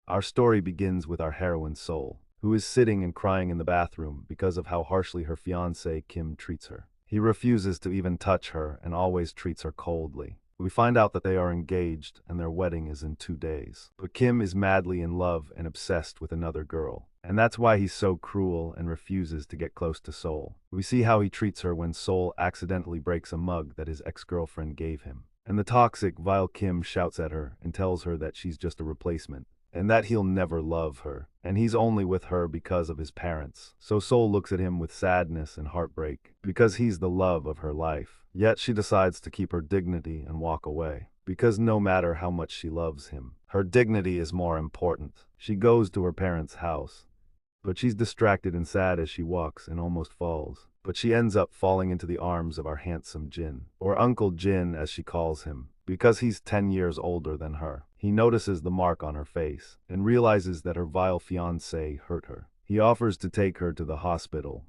Our story begins with our heroine Sol, who is sitting and crying in the bathroom because of how harshly her fiancé Kim treats her. He refuses to even touch her and always treats her coldly. We find out that they are engaged and their wedding is in 2 days. But Kim is madly in love and obsessed with another girl. And that's why he's so cruel and refuses to get close to Sol. We see how he treats her when Sol accidentally breaks a mug that his ex-girlfriend gave him. And the toxic, vile Kim shouts at her and tells her that she's just a replacement, and that he'll never love her, and he's only with her because of his parents. So Sol looks at him with sadness and heartbreak, because he's the love of her life. Yet she decides to keep her dignity and walk away, because no matter how much she loves him, her dignity is more important. She goes to her parents' house, but she's distracted and sad as she walks and almost falls. But she ends up falling into the arms of our handsome Jin, or Uncle Jin as she calls him, because he's 10 years older than her. He notices the mark on her face and realizes that her vile fiancé hurt her. He offers to take her to the hospital,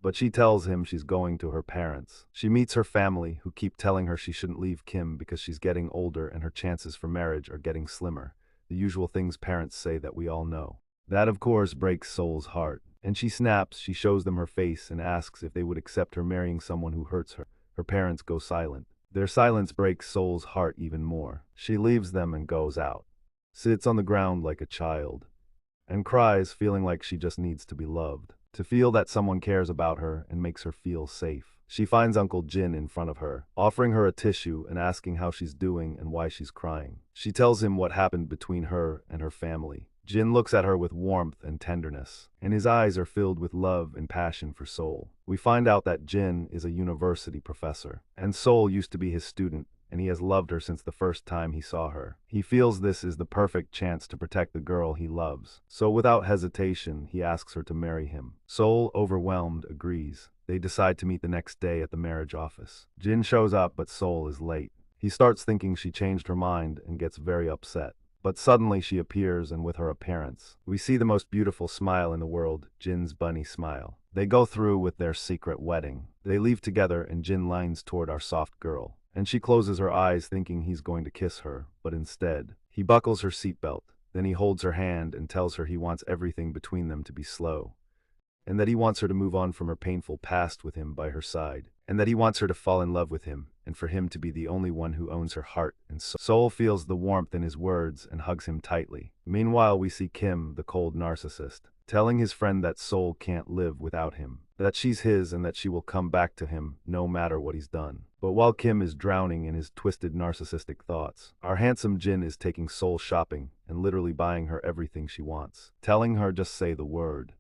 but she tells him she's going to her parents. She meets her family, who keep telling her she shouldn't leave Kim because she's getting older and her chances for marriage are getting slimmer. The usual things parents say that we all know. That of course breaks Sol's heart, and she snaps. She shows them her face and asks if they would accept her marrying someone who hurts her. Her parents go silent. Their silence breaks Sol's heart even more. She leaves them and goes out, sits on the ground like a child, and cries, feeling like she just needs to be loved, to feel that someone cares about her and makes her feel safe. She finds Uncle Jin in front of her, offering her a tissue and asking how she's doing and why she's crying. She tells him what happened between her and her family. Jin looks at her with warmth and tenderness, and his eyes are filled with love and passion for Sol. We find out that Jin is a university professor, and Sol used to be his student, and he has loved her since the first time he saw her. He feels this is the perfect chance to protect the girl he loves. So without hesitation, he asks her to marry him. Sol, overwhelmed, agrees. They decide to meet the next day at the marriage office. Jin shows up, but Sol is late. He starts thinking she changed her mind and gets very upset. But suddenly she appears, and with her appearance, we see the most beautiful smile in the world, Jin's bunny smile. They go through with their secret wedding. They leave together and Jin leans toward our soft girl, and she closes her eyes thinking he's going to kiss her, but instead, he buckles her seatbelt. Then he holds her hand and tells her he wants everything between them to be slow, and that he wants her to move on from her painful past with him by her side, and that he wants her to fall in love with him, and for him to be the only one who owns her heart and soul. Sol feels the warmth in his words and hugs him tightly. Meanwhile, we see Kim, the cold narcissist, telling his friend that Sol can't live without him, that she's his and that she will come back to him no matter what he's done. But while Kim is drowning in his twisted narcissistic thoughts, our handsome Jin is taking Sol shopping and literally buying her everything she wants, telling her just say the word,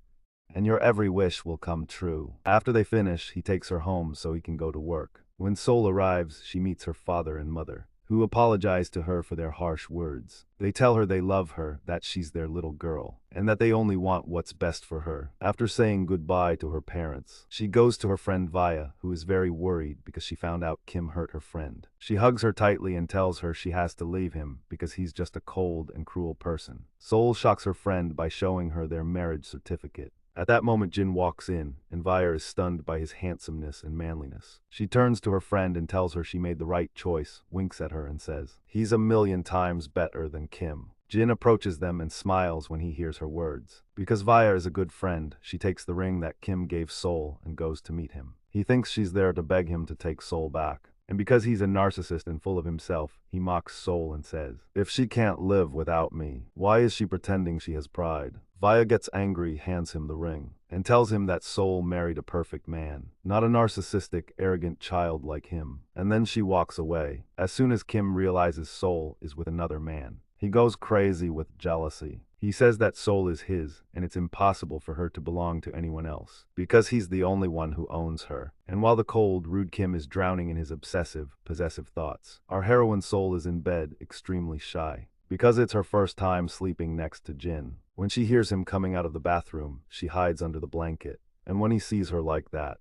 and your every wish will come true. After they finish, he takes her home so he can go to work. When Sol arrives, she meets her father and mother, who apologize to her for their harsh words. They tell her they love her, that she's their little girl, and that they only want what's best for her. After saying goodbye to her parents, she goes to her friend Vaya, who is very worried because she found out Kim hurt her friend. She hugs her tightly and tells her she has to leave him because he's just a cold and cruel person. Sol shocks her friend by showing her their marriage certificate. At that moment, Jin walks in, and Vire is stunned by his handsomeness and manliness. She turns to her friend and tells her she made the right choice, winks at her and says, "He's a million times better than Kim." Jin approaches them and smiles when he hears her words. Because Vire is a good friend, she takes the ring that Kim gave Sol and goes to meet him. He thinks she's there to beg him to take Sol back. And because he's a narcissist and full of himself, he mocks Sol and says, "If she can't live without me, why is she pretending she has pride?" Vaya gets angry, hands him the ring, and tells him that Sol married a perfect man, not a narcissistic, arrogant child like him. And then she walks away. As soon as Kim realizes Sol is with another man, he goes crazy with jealousy. He says that Sol is his, and it's impossible for her to belong to anyone else, because he's the only one who owns her. And while the cold, rude Kim is drowning in his obsessive, possessive thoughts, our heroine Sol is in bed, extremely shy, because it's her first time sleeping next to Jin. When she hears him coming out of the bathroom, she hides under the blanket, and when he sees her like that,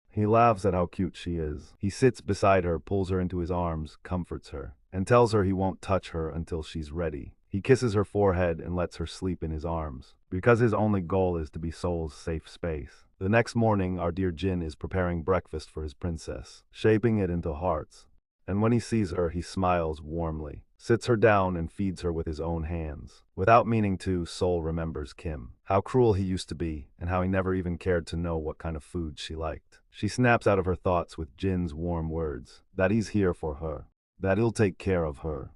he laughs at how cute she is. He sits beside her, pulls her into his arms, comforts her, and tells her he won't touch her until she's ready. He kisses her forehead and lets her sleep in his arms, because his only goal is to be Sol's safe space. The next morning, our dear Jin is preparing breakfast for his princess, shaping it into hearts. And when he sees her, he smiles warmly. sits her down and feeds her with his own hands. Without meaning to, Sol remembers Kim. How cruel he used to be, and how he never even cared to know what kind of food she liked. She snaps out of her thoughts with Jin's warm words, that he's here for her, that he'll take care of her,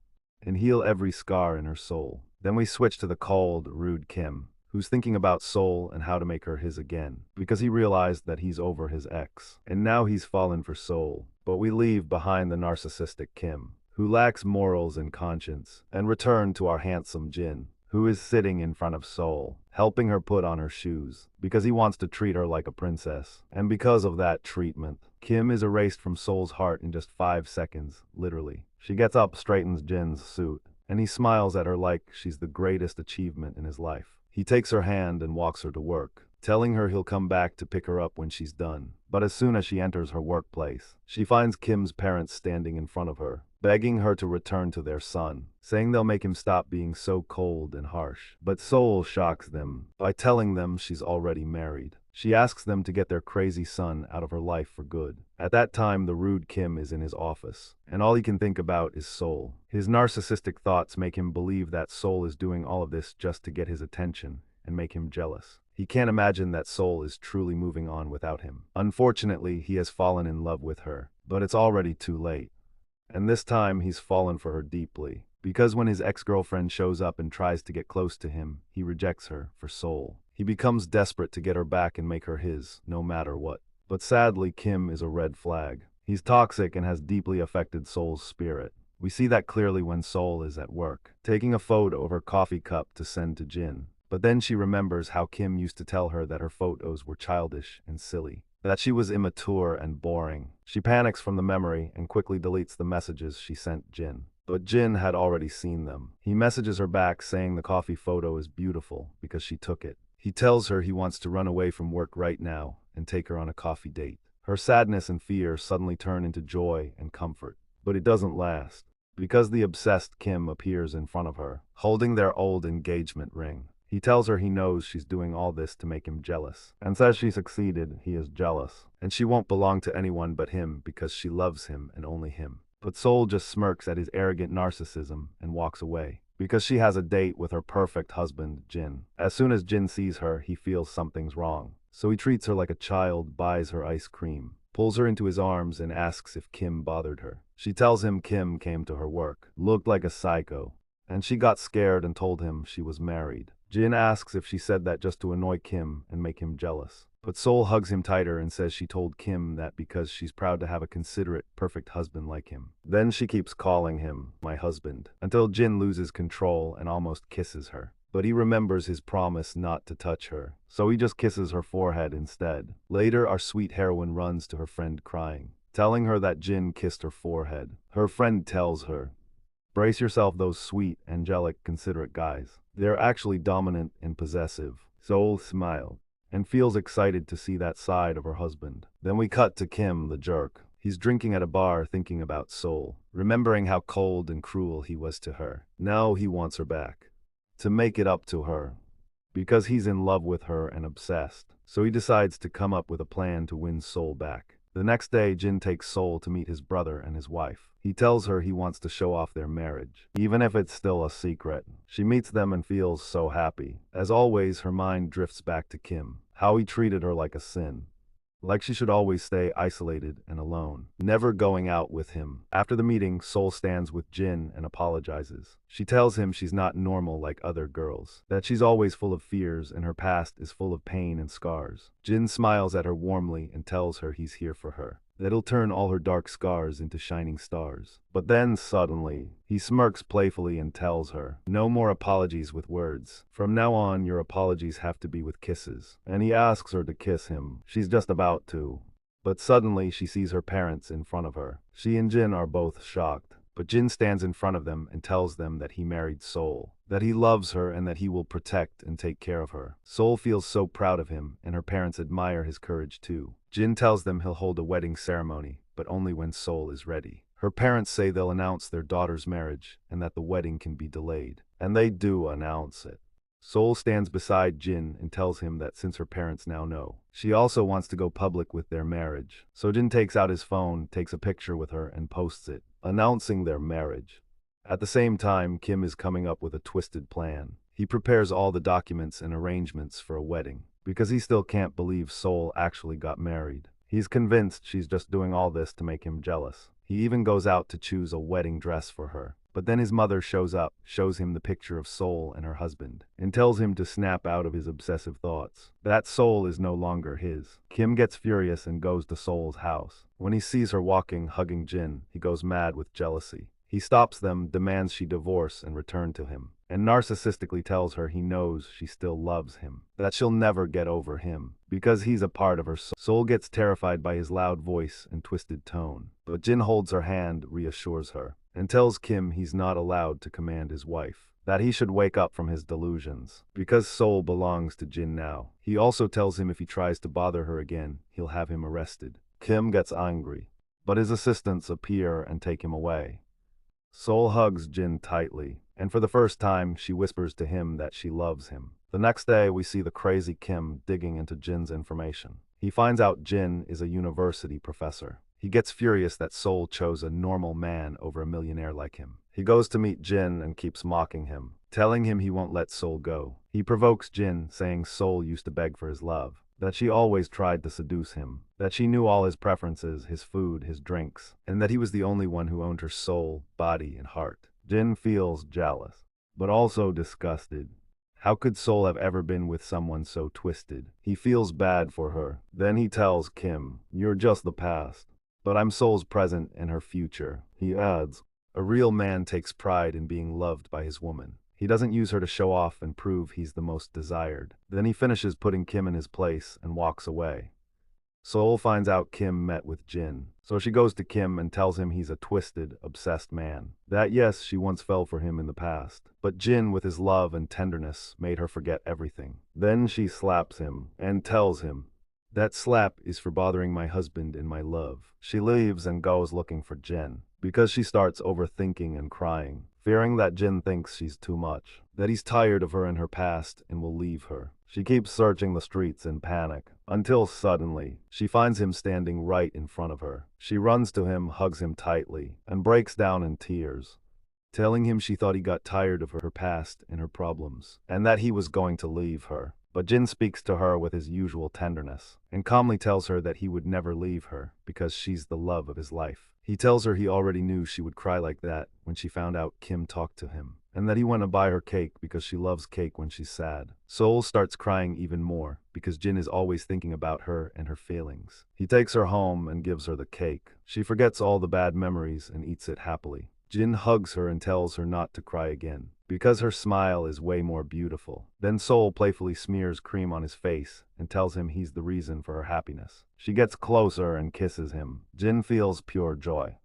and heal every scar in her soul. Then we switch to the cold, rude Kim, who's thinking about Sol and how to make her his again, because he realized that he's over his ex, and now he's fallen for Sol. But we leave behind the narcissistic Kim, who lacks morals and conscience, and return to our handsome Jin, who is sitting in front of Sol, helping her put on her shoes, because he wants to treat her like a princess. And because of that treatment, Kim is erased from Sol's heart in just 5 seconds, literally. She gets up, straightens Jin's suit, and he smiles at her like she's the greatest achievement in his life. He takes her hand and walks her to work, telling her he'll come back to pick her up when she's done. But as soon as she enters her workplace, she finds Kim's parents standing in front of her, begging her to return to their son, saying they'll make him stop being so cold and harsh. But Sol shocks them by telling them she's already married. She asks them to get their crazy son out of her life for good. At that time, the rude Kim is in his office, and all he can think about is Sol. His narcissistic thoughts make him believe that Sol is doing all of this just to get his attention and make him jealous. He can't imagine that Sol is truly moving on without him. Unfortunately, he has fallen in love with her, but it's already too late. And this time, he's fallen for her deeply, because when his ex-girlfriend shows up and tries to get close to him, he rejects her for Sol. He becomes desperate to get her back and make her his, no matter what. But sadly, Kim is a red flag. He's toxic and has deeply affected Sol's spirit. We see that clearly when Sol is at work, taking a photo of her coffee cup to send to Jin. But then she remembers how Kim used to tell her that her photos were childish and silly, that she was immature and boring. She panics from the memory and quickly deletes the messages she sent Jin. But Jin had already seen them. He messages her back saying the coffee photo is beautiful because she took it. He tells her he wants to run away from work right now and take her on a coffee date. Her sadness and fear suddenly turn into joy and comfort. But it doesn't last, because the obsessed Kim appears in front of her, holding their old engagement ring. He tells her he knows she's doing all this to make him jealous, and says she succeeded, he is jealous, and she won't belong to anyone but him because she loves him and only him. But Sol just smirks at his arrogant narcissism and walks away, because she has a date with her perfect husband, Jin. As soon as Jin sees her, he feels something's wrong. So he treats her like a child, buys her ice cream, pulls her into his arms and asks if Kim bothered her. She tells him Kim came to her work, looked like a psycho, and she got scared and told him she was married. Jin asks if she said that just to annoy Kim and make him jealous. But Sol hugs him tighter and says she told Kim that because she's proud to have a considerate, perfect husband like him. Then she keeps calling him my husband, until Jin loses control and almost kisses her. But he remembers his promise not to touch her, so he just kisses her forehead instead. Later, our sweet heroine runs to her friend crying, telling her that Jin kissed her forehead. Her friend tells her, brace yourself, those sweet, angelic, considerate guys. They're actually dominant and possessive. Sol smiled and feels excited to see that side of her husband. Then we cut to Kim, the jerk. He's drinking at a bar thinking about Sol, remembering how cold and cruel he was to her. Now he wants her back, to make it up to her, because he's in love with her and obsessed. So he decides to come up with a plan to win Sol back. The next day, Jin takes Sol to meet his brother and his wife. He tells her he wants to show off their marriage, even if it's still a secret. She meets them and feels so happy. As always, her mind drifts back to Kim, how he treated her like a sin, like she should always stay isolated and alone, never going out with him. After the meeting, Sol stands with Jin and apologizes. She tells him she's not normal like other girls, that she's always full of fears and her past is full of pain and scars. Jin smiles at her warmly and tells her he's here for her, that he'll turn all her dark scars into shining stars. But then, suddenly, he smirks playfully and tells her, no more apologies with words. From now on, your apologies have to be with kisses. And he asks her to kiss him. She's just about to. But suddenly, she sees her parents in front of her. She and Jin are both shocked. But Jin stands in front of them and tells them that he married Sol, that he loves her and that he will protect and take care of her. Sol feels so proud of him, and her parents admire his courage too. Jin tells them he'll hold a wedding ceremony, but only when Sol is ready. Her parents say they'll announce their daughter's marriage and that the wedding can be delayed. And they do announce it. Sol stands beside Jin and tells him that since her parents now know, she also wants to go public with their marriage. So Jin takes out his phone, takes a picture with her and posts it, announcing their marriage. At the same time, Kim is coming up with a twisted plan. He prepares all the documents and arrangements for a wedding, because he still can't believe Sol actually got married. He's convinced she's just doing all this to make him jealous. He even goes out to choose a wedding dress for her. But then his mother shows up, shows him the picture of Sol and her husband, and tells him to snap out of his obsessive thoughts. That Sol is no longer his. Kim gets furious and goes to Sol's house. When he sees her walking, hugging Jin, he goes mad with jealousy. He stops them, demands she divorce and return to him, and narcissistically tells her he knows she still loves him, that she'll never get over him, because he's a part of her soul. Sol gets terrified by his loud voice and twisted tone, but Jin holds her hand, reassures her, and tells Kim he's not allowed to command his wife, that he should wake up from his delusions, because Sol belongs to Jin now. He also tells him if he tries to bother her again, he'll have him arrested. Kim gets angry, but his assistants appear and take him away. Sol hugs Jin tightly, and for the first time, she whispers to him that she loves him. The next day, we see the crazy Kim digging into Jin's information. He finds out Jin is a university professor. He gets furious that Sol chose a normal man over a millionaire like him. He goes to meet Jin and keeps mocking him, telling him he won't let Sol go. He provokes Jin, saying Sol used to beg for his love, that she always tried to seduce him, that she knew all his preferences, his food, his drinks, and that he was the only one who owned her soul, body, and heart. Jin feels jealous, but also disgusted. How could Sol have ever been with someone so twisted? He feels bad for her. Then he tells Kim, "You're just the past, but I'm Sol's present and her future." He adds, "A real man takes pride in being loved by his woman. He doesn't use her to show off and prove he's the most desired." Then he finishes putting Kim in his place and walks away. Sol finds out Kim met with Jin, so she goes to Kim and tells him he's a twisted, obsessed man. That yes, she once fell for him in the past, but Jin with his love and tenderness made her forget everything. Then she slaps him and tells him, "That slap is for bothering my husband and my love." She leaves and goes looking for Jin, because she starts overthinking and crying, fearing that Jin thinks she's too much, that he's tired of her and her past and will leave her. She keeps searching the streets in panic, until suddenly, she finds him standing right in front of her. She runs to him, hugs him tightly, and breaks down in tears, telling him she thought he got tired of her past and her problems, and that he was going to leave her. But Jin speaks to her with his usual tenderness, and calmly tells her that he would never leave her, because she's the love of his life. He tells her he already knew she would cry like that when she found out Kim talked to him, and that he went to buy her cake because she loves cake when she's sad. Sol starts crying even more, because Jin is always thinking about her and her feelings. He takes her home and gives her the cake. She forgets all the bad memories and eats it happily. Jin hugs her and tells her not to cry again, because her smile is way more beautiful. Then Sol playfully smears cream on his face and tells him he's the reason for her happiness. She gets closer and kisses him. Jin feels pure joy.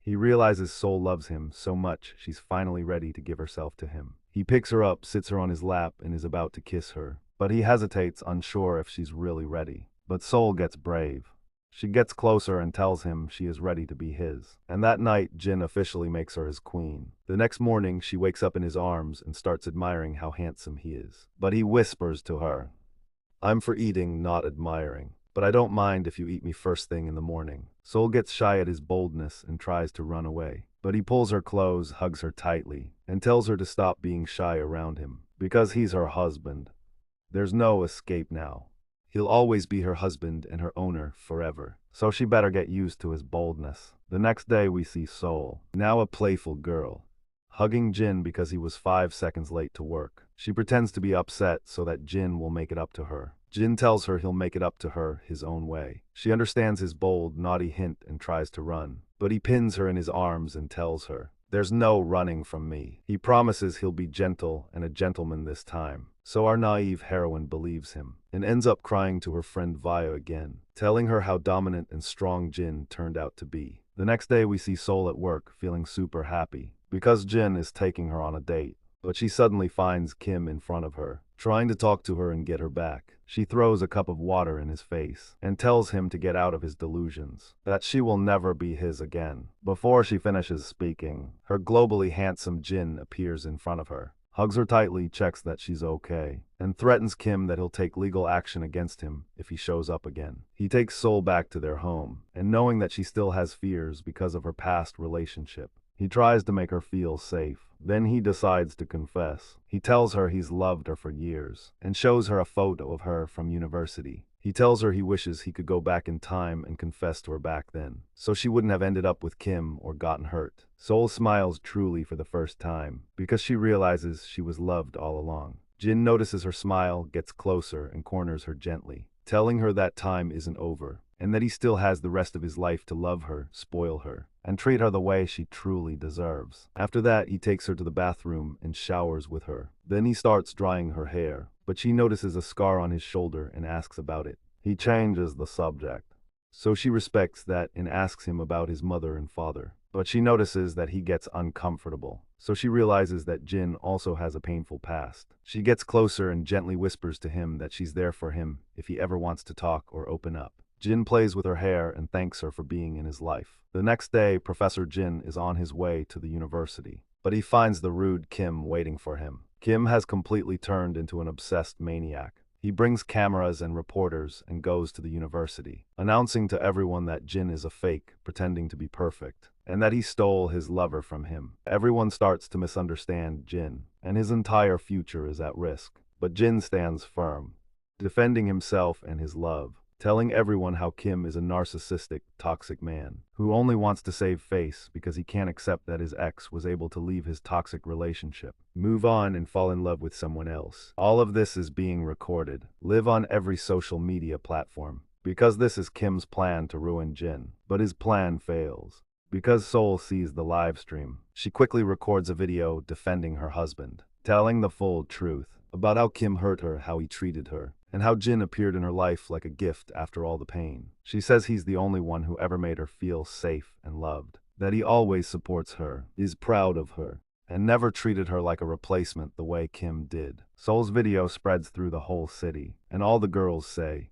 He realizes Sol loves him so much she's finally ready to give herself to him. He picks her up, sits her on his lap, and is about to kiss her, but he hesitates, unsure if she's really ready. But Sol gets brave. She gets closer and tells him she is ready to be his. And that night, Jin officially makes her his queen. The next morning, she wakes up in his arms and starts admiring how handsome he is. But he whispers to her, "I'm for eating, not admiring. But I don't mind if you eat me first thing in the morning." Sol gets shy at his boldness and tries to run away. But he pulls her close, hugs her tightly, and tells her to stop being shy around him, because he's her husband. There's no escape now. He'll always be her husband and her owner forever, so she better get used to his boldness. The next day we see Sol, now a playful girl, hugging Jin because he was 5 seconds late to work. She pretends to be upset so that Jin will make it up to her. Jin tells her he'll make it up to her his own way. She understands his bold, naughty hint and tries to run, but he pins her in his arms and tells her, "There's no running from me." He promises he'll be gentle and a gentleman this time. So our naive heroine believes him, and ends up crying to her friend Vaya again, telling her how dominant and strong Jin turned out to be. The next day we see Sol at work, feeling super happy, because Jin is taking her on a date. But she suddenly finds Kim in front of her, trying to talk to her and get her back. She throws a cup of water in his face, and tells him to get out of his delusions, that she will never be his again. Before she finishes speaking, her globally handsome Jin appears in front of her, hugs her tightly, checks that she's okay, and threatens Kim that he'll take legal action against him if he shows up again. He takes Sol back to their home, and knowing that she still has fears because of her past relationship, He tries to make her feel safe. Then he decides to confess. He tells her he's loved her for years and shows her a photo of her from university. He tells her he wishes he could go back in time and confess to her back then, so she wouldn't have ended up with Kim or gotten hurt. Sol smiles truly for the first time because she realizes she was loved all along. Jin notices her smile, gets closer, and corners her gently, telling her that time isn't over and that he still has the rest of his life to love her, spoil her, and treat her the way she truly deserves. After that, he takes her to the bathroom and showers with her. Then he starts drying her hair, but she notices a scar on his shoulder and asks about it. He changes the subject, so she respects that and asks him about his mother and father. But she notices that he gets uncomfortable, so she realizes that Jin also has a painful past. She gets closer and gently whispers to him that she's there for him if he ever wants to talk or open up. Jin plays with her hair and thanks her for being in his life. The next day, Professor Jin is on his way to the university, but he finds the rude Kim waiting for him. Kim has completely turned into an obsessed maniac. He brings cameras and reporters and goes to the university, announcing to everyone that Jin is a fake, pretending to be perfect, and that he stole his lover from him. Everyone starts to misunderstand Jin, and his entire future is at risk. But Jin stands firm, defending himself and his love, telling everyone how Kim is a narcissistic, toxic man who only wants to save face because he can't accept that his ex was able to leave his toxic relationship, move on and fall in love with someone else. All of this is being recorded, live on every social media platform, because this is Kim's plan to ruin Jin. But his plan fails. Because Sol sees the live stream, she quickly records a video defending her husband, telling the full truth about how Kim hurt her, how he treated her, and how Jin appeared in her life like a gift after all the pain. She says he's the only one who ever made her feel safe and loved, that he always supports her, is proud of her, and never treated her like a replacement the way Kim did. Sol's video spreads through the whole city, and all the girls say,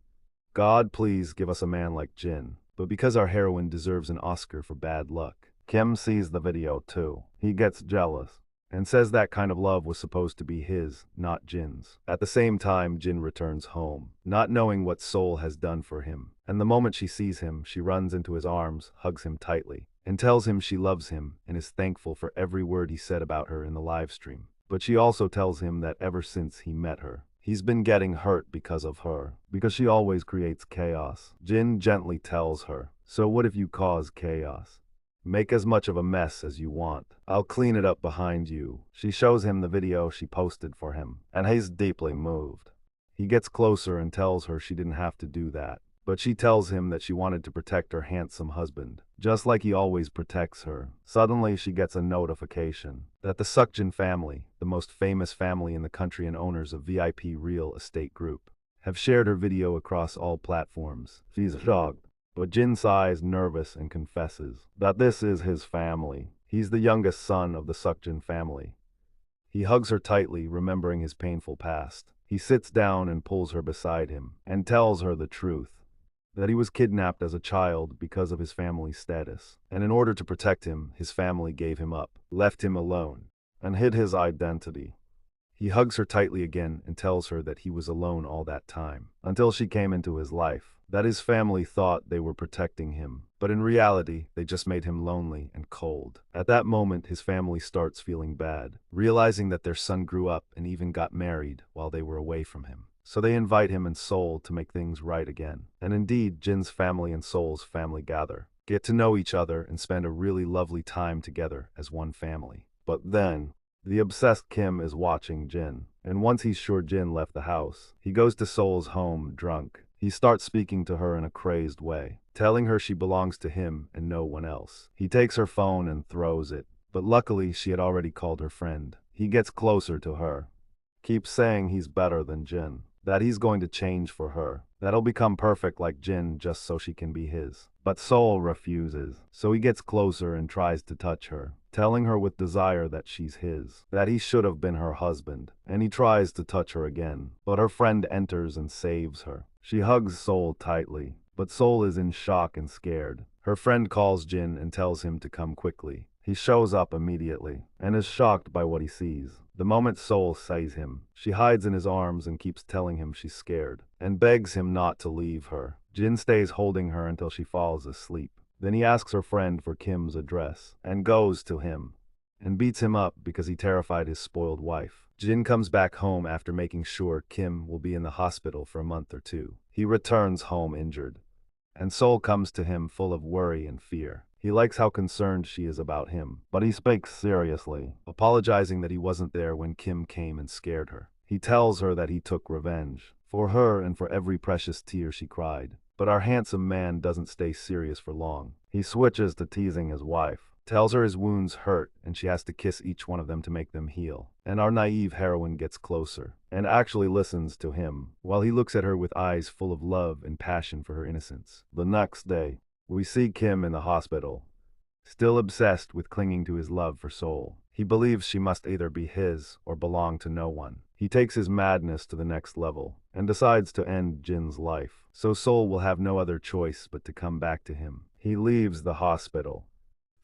"God, please give us a man like Jin." But because our heroine deserves an Oscar for bad luck, Kim sees the video too. He gets jealous and says that kind of love was supposed to be his, not Jin's. At the same time, Jin returns home, not knowing what Sol has done for him, and the moment she sees him, she runs into his arms, hugs him tightly, and tells him she loves him and is thankful for every word he said about her in the live stream. But she also tells him that ever since he met her, he's been getting hurt because of her, because she always creates chaos. Jin gently tells her, "So what if you cause chaos? Make as much of a mess as you want. I'll clean it up behind you." She shows him the video she posted for him, and he's deeply moved. He gets closer and tells her she didn't have to do that, but she tells him that she wanted to protect her handsome husband, just like he always protects her. Suddenly, she gets a notification that the Sukjin family, the most famous family in the country and owners of VIP real estate group, have shared her video across all platforms. She's shocked. But Jin sighs, nervous, and confesses that this is his family. He's the youngest son of the Sukjin family. He hugs her tightly, remembering his painful past. He sits down and pulls her beside him, and tells her the truth, that he was kidnapped as a child because of his family's status. And in order to protect him, his family gave him up, left him alone, and hid his identity. He hugs her tightly again and tells her that he was alone all that time, until she came into his life, that his family thought they were protecting him, but in reality, they just made him lonely and cold. At that moment, his family starts feeling bad, realizing that their son grew up and even got married while they were away from him. So they invite him and Sol to make things right again. And indeed, Jin's family and Sol's family gather, get to know each other, and spend a really lovely time together as one family. But then, the obsessed Kim is watching Jin, and once he's sure Jin left the house, he goes to Sol's home drunk. He starts speaking to her in a crazed way, telling her she belongs to him and no one else. He takes her phone and throws it, but luckily she had already called her friend. He gets closer to her, keeps saying he's better than Jin, that he's going to change for her, that he'll become perfect like Jin just so she can be his. But Sol refuses, so he gets closer and tries to touch her, telling her with desire that she's his, that he should have been her husband, and he tries to touch her again, but her friend enters and saves her. She hugs Sol tightly, but Sol is in shock and scared. Her friend calls Jin and tells him to come quickly. He shows up immediately, and is shocked by what he sees. The moment Sol sees him, she hides in his arms and keeps telling him she's scared, and begs him not to leave her. Jin stays holding her until she falls asleep. Then he asks her friend for Kim's address and goes to him and beats him up because he terrified his spoiled wife. Jin comes back home after making sure Kim will be in the hospital for a month or two. He returns home injured, and Sol comes to him full of worry and fear. He likes how concerned she is about him, but he speaks seriously, apologizing that he wasn't there when Kim came and scared her. He tells her that he took revenge for her and for every precious tear she cried. But our handsome man doesn't stay serious for long. He switches to teasing his wife, tells her his wounds hurt and she has to kiss each one of them to make them heal. And our naive heroine gets closer and actually listens to him while he looks at her with eyes full of love and passion for her innocence. The next day, we see Kim in the hospital, still obsessed with clinging to his love for Sol. He believes she must either be his or belong to no one. He takes his madness to the next level and decides to end Jin's life, so Sol will have no other choice but to come back to him. He leaves the hospital,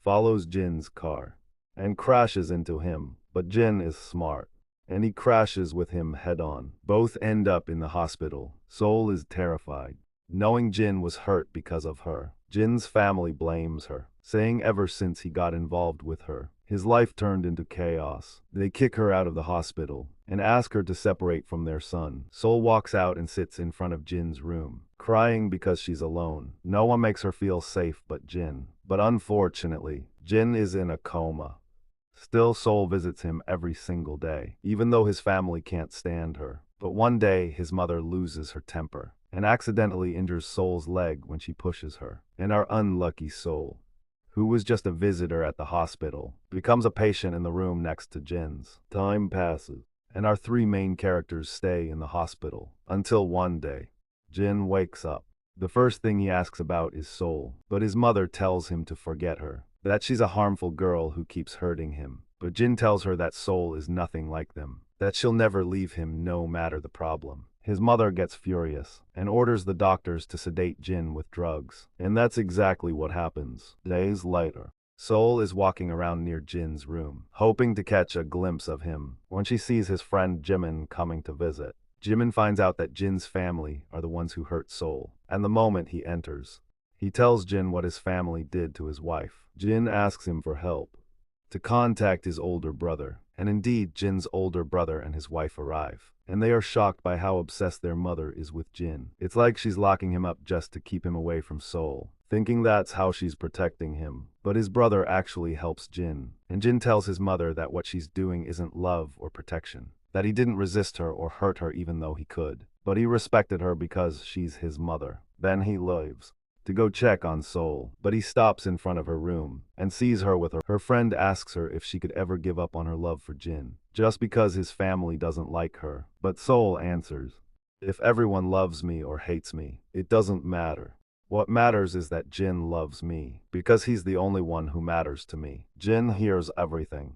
follows Jin's car, and crashes into him. But Jin is smart, and he crashes with him head-on. Both end up in the hospital. Sol is terrified, knowing Jin was hurt because of her. Jin's family blames her, saying ever since he got involved with her, his life turned into chaos. They kick her out of the hospital and ask her to separate from their son. Sol walks out and sits in front of Jin's room, crying because she's alone. No one makes her feel safe but Jin. But unfortunately, Jin is in a coma. Still, Sol visits him every single day, even though his family can't stand her. But one day, his mother loses her temper and accidentally injures Sol's leg when she pushes her. And our unlucky Sol, who was just a visitor at the hospital, becomes a patient in the room next to Jin's. Time passes, and our three main characters stay in the hospital until one day, Jin wakes up. The first thing he asks about is Sol, but his mother tells him to forget her, that she's a harmful girl who keeps hurting him. But Jin tells her that Sol is nothing like them, that she'll never leave him no matter the problem. His mother gets furious and orders the doctors to sedate Jin with drugs, and that's exactly what happens. Days later, Sol is walking around near Jin's room, hoping to catch a glimpse of him, when she sees his friend Jimin coming to visit. Jimin finds out that Jin's family are the ones who hurt Sol, and the moment he enters, he tells Jin what his family did to his wife. Jin asks him for help, to contact his older brother, and indeed Jin's older brother and his wife arrive, and they are shocked by how obsessed their mother is with Jin. It's like she's locking him up just to keep him away from Sol, thinking that's how she's protecting him. But his brother actually helps Jin, and Jin tells his mother that what she's doing isn't love or protection, that he didn't resist her or hurt her even though he could, but he respected her because she's his mother. Then he leaves to go check on Sol, but he stops in front of her room and sees her with her. Her friend asks her if she could ever give up on her love for Jin, just because his family doesn't like her. But Sol answers, "If everyone loves me or hates me, it doesn't matter. What matters is that Jin loves me, because he's the only one who matters to me." Jin hears everything,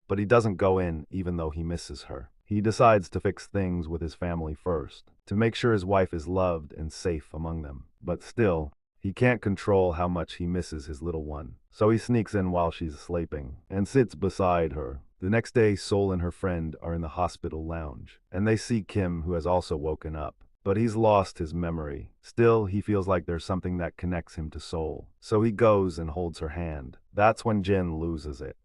but he doesn't go in even though he misses her. He decides to fix things with his family first, to make sure his wife is loved and safe among them. But still, he can't control how much he misses his little one, so he sneaks in while she's sleeping and sits beside her. The next day, Sol and her friend are in the hospital lounge, and they see Kim, who has also woken up. But he's lost his memory. Still, he feels like there's something that connects him to Sol, so he goes and holds her hand. That's when Jin loses it.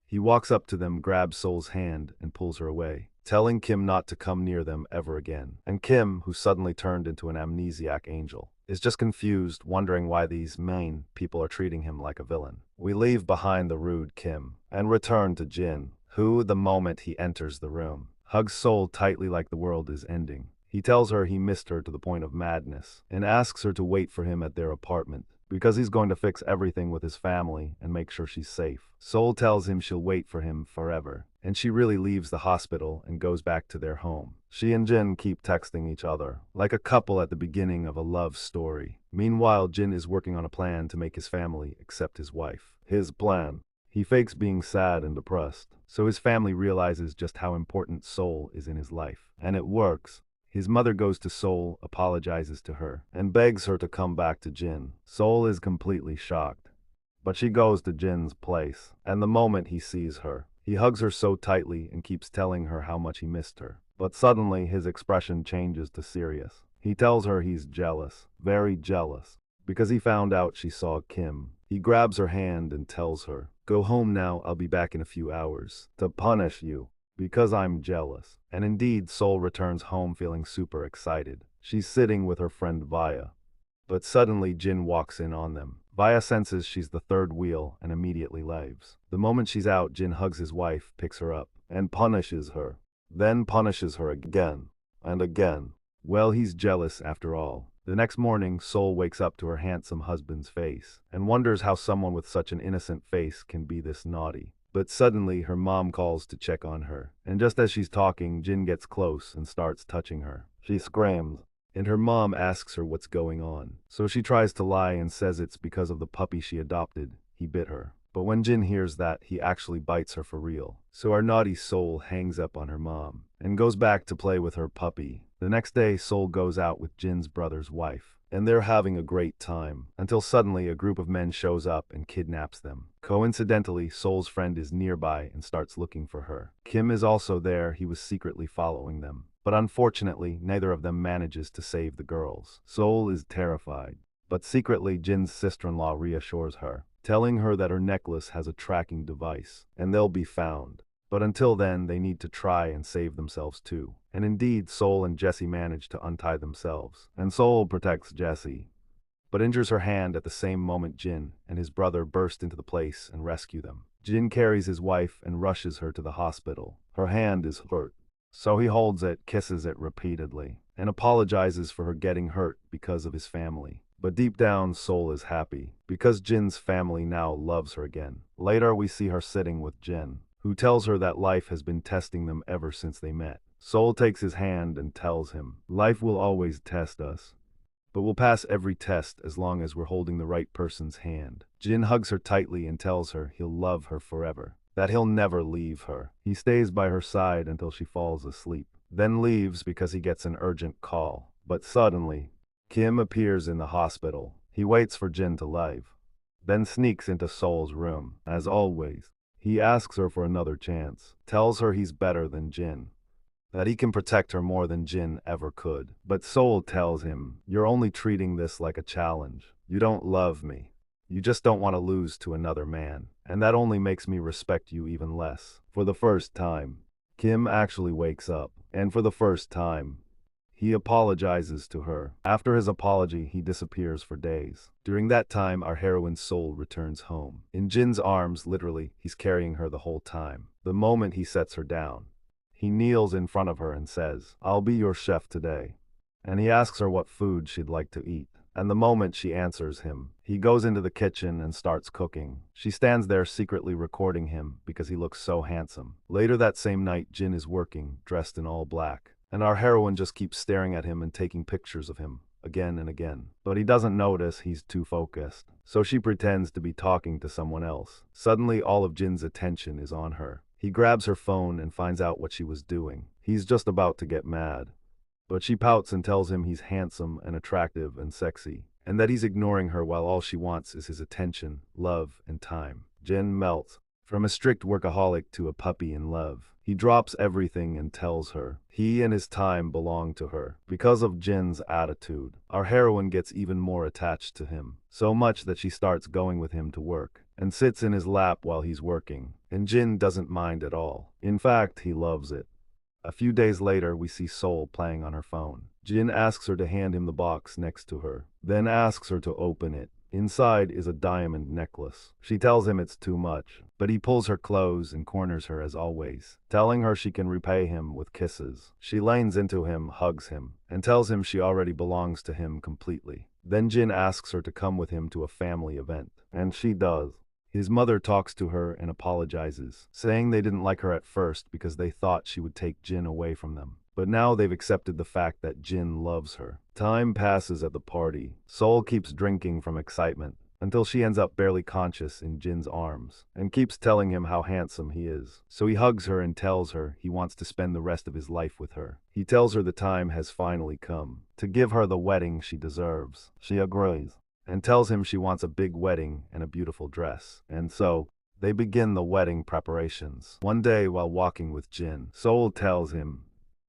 He walks up to them, grabs Sol's hand, and pulls her away, telling Kim not to come near them ever again. And Kim, who suddenly turned into an amnesiac angel, is just confused, wondering why these main people are treating him like a villain. We leave behind the rude Kim and return to Jin, who, the moment he enters the room, hugs Sol tightly like the world is ending. He tells her he missed her to the point of madness and asks her to wait for him at their apartment, because he's going to fix everything with his family and make sure she's safe. Sol tells him she'll wait for him forever, and she really leaves the hospital and goes back to their home. She and Jin keep texting each other, like a couple at the beginning of a love story. Meanwhile, Jin is working on a plan to make his family accept his wife. His plan: he fakes being sad and depressed, so his family realizes just how important Sol is in his life. And it works. His mother goes to Sol, apologizes to her, and begs her to come back to Jin. Sol is completely shocked, but she goes to Jin's place, and the moment he sees her, he hugs her so tightly and keeps telling her how much he missed her. But suddenly his expression changes to serious. He tells her he's jealous, very jealous, because he found out she saw Kim. He grabs her hand and tells her, "Go home now, I'll be back in a few hours, to punish you, because I'm jealous." And indeed, Sol returns home feeling super excited. She's sitting with her friend Vaya. But suddenly Jin walks in on them. Vaya senses she's the third wheel and immediately leaves. The moment she's out, Jin hugs his wife, picks her up, and punishes her. Then punishes her again and again. Well, he's jealous after all. The next morning, Sol wakes up to her handsome husband's face and wonders how someone with such an innocent face can be this naughty. But suddenly, her mom calls to check on her, and just as she's talking, Jin gets close and starts touching her. She screams, and her mom asks her what's going on. So she tries to lie and says it's because of the puppy she adopted. He bit her. But when Jin hears that, he actually bites her for real. So our naughty Sol hangs up on her mom and goes back to play with her puppy. The next day, Sol goes out with Jin's brother's wife, and they're having a great time, until suddenly a group of men shows up and kidnaps them. Coincidentally, Sol's friend is nearby and starts looking for her. Kim is also there. He was secretly following them. But unfortunately, neither of them manages to save the girls. Sol is terrified. But secretly, Jin's sister-in-law reassures her, telling her that her necklace has a tracking device, and they'll be found. But until then, they need to try and save themselves too. And indeed, Sol and Jesse manage to untie themselves. And Sol protects Jesse, but injures her hand at the same moment Jin and his brother burst into the place and rescue them. Jin carries his wife and rushes her to the hospital. Her hand is hurt, so he holds it, kisses it repeatedly, and apologizes for her getting hurt because of his family. But deep down, Sol is happy, because Jin's family now loves her again. Later, we see her sitting with Jin, who tells her that life has been testing them ever since they met. Sol takes his hand and tells him, "Life will always test us, but we'll pass every test as long as we're holding the right person's hand." Jin hugs her tightly and tells her he'll love her forever, that he'll never leave her. He stays by her side until she falls asleep, then leaves because he gets an urgent call. But suddenly, Kim appears in the hospital. He waits for Jin to leave, then sneaks into Sol's room. As always, he asks her for another chance, tells her he's better than Jin, that he can protect her more than Jin ever could. But Sol tells him, "You're only treating this like a challenge. You don't love me. You just don't want to lose to another man, and that only makes me respect you even less." For the first time, Kim actually wakes up, and for the first time, he apologizes to her. After his apology, he disappears for days. During that time, our heroine's Sol returns home. In Jin's arms, literally, he's carrying her the whole time. The moment he sets her down, he kneels in front of her and says, "I'll be your chef today." And he asks her what food she'd like to eat. And the moment she answers him, he goes into the kitchen and starts cooking. She stands there secretly recording him because he looks so handsome. Later that same night, Jin is working, dressed in all black. And our heroine just keeps staring at him and taking pictures of him, again and again. But he doesn't notice, he's too focused. So she pretends to be talking to someone else. Suddenly, all of Jin's attention is on her. He grabs her phone and finds out what she was doing. He's just about to get mad, but she pouts and tells him he's handsome and attractive and sexy, and that he's ignoring her while all she wants is his attention, love, and time. Jin melts. From a strict workaholic to a puppy in love. He drops everything and tells her he and his time belong to her. Because of Jin's attitude, our heroine gets even more attached to him, so much that she starts going with him to work and sits in his lap while he's working. And Jin doesn't mind at all. In fact, he loves it. A few days later, we see Sol playing on her phone. Jin asks her to hand him the box next to her, then asks her to open it. Inside is a diamond necklace. She tells him it's too much, but he pulls her clothes and corners her as always, telling her she can repay him with kisses. She leans into him, hugs him, and tells him she already belongs to him completely. Then Jin asks her to come with him to a family event, and she does. His mother talks to her and apologizes, saying they didn't like her at first because they thought she would take Jin away from them. But now they've accepted the fact that Jin loves her. Time passes at the party. Sol keeps drinking from excitement, until she ends up barely conscious in Jin's arms, and keeps telling him how handsome he is. So he hugs her and tells her he wants to spend the rest of his life with her. He tells her the time has finally come to give her the wedding she deserves. She agrees, and tells him she wants a big wedding and a beautiful dress. And so, they begin the wedding preparations. One day while walking with Jin, Sol tells him,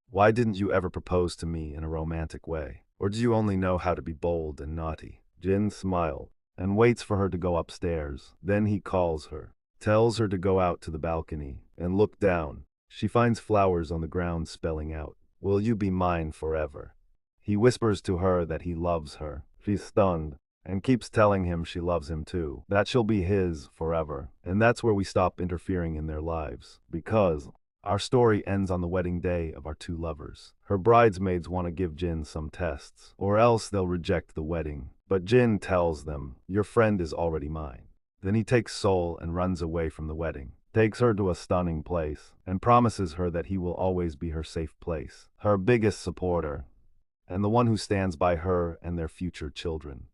"Why didn't you ever propose to me in a romantic way? Or do you only know how to be bold and naughty?" Jin smiles and waits for her to go upstairs. Then he calls her, tells her to go out to the balcony and look down. She finds flowers on the ground spelling out, "Will you be mine forever?" He whispers to her that he loves her. She's stunned and keeps telling him she loves him too, that she'll be his forever. And that's where we stop interfering in their lives, because our story ends on the wedding day of our two lovers. Her bridesmaids want to give Jin some tests, or else they'll reject the wedding. But Jin tells them, "Your friend is already mine." Then he takes Sol and runs away from the wedding, takes her to a stunning place, and promises her that he will always be her safe place, her biggest supporter, and the one who stands by her and their future children.